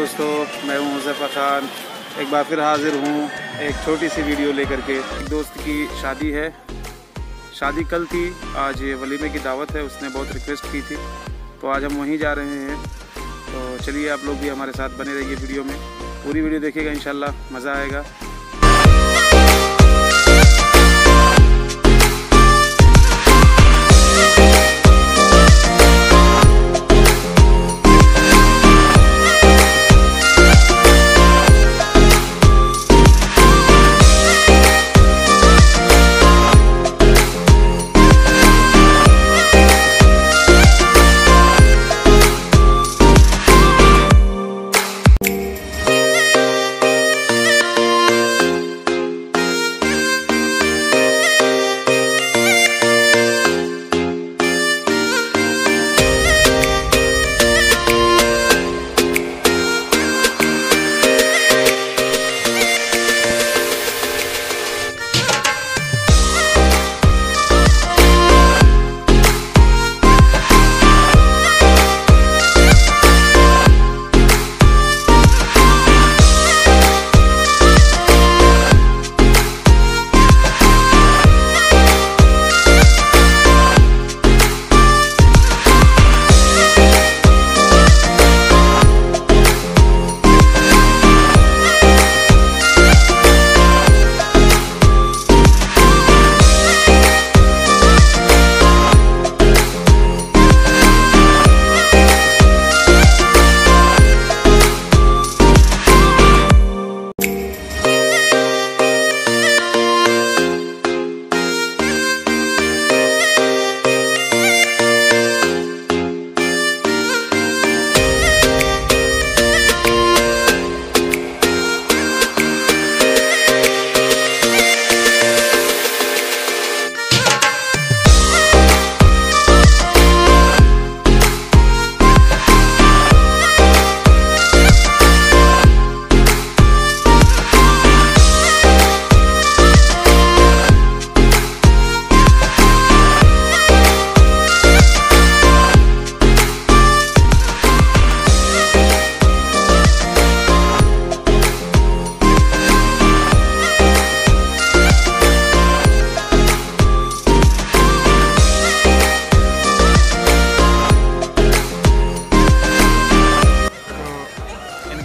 दोस्तों, मैं हूं हुज़ैफ़ा खान। एक बार फिर हाज़िर हूं एक छोटी सी वीडियो लेकर के। एक दोस्त की शादी है, शादी कल थी, आज ये वलीमे की दावत है। उसने बहुत रिक्वेस्ट की थी तो आज हम वहीं जा रहे हैं। तो चलिए आप लोग भी हमारे साथ बने रहिए वीडियो में, पूरी वीडियो देखिएगा, इंशाल्लाह मज़ा आएगा।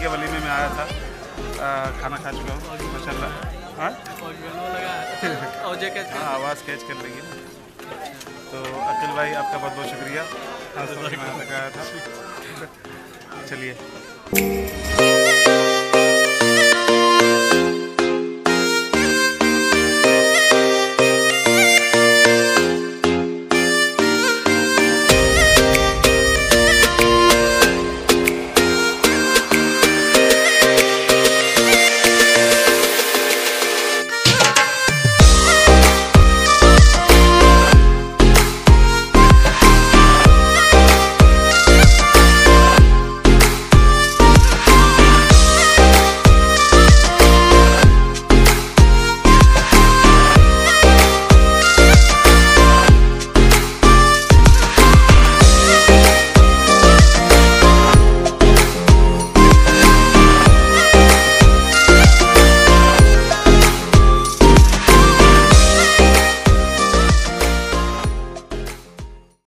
वलीमे में आया था, खाना खा चुका हूँ माशाल्लाह। हाँ आवाज़ कैच कर लेगी ना। तो अकील भाई आपका बहुत बहुत शुक्रिया, खाना खाया था। चलिए।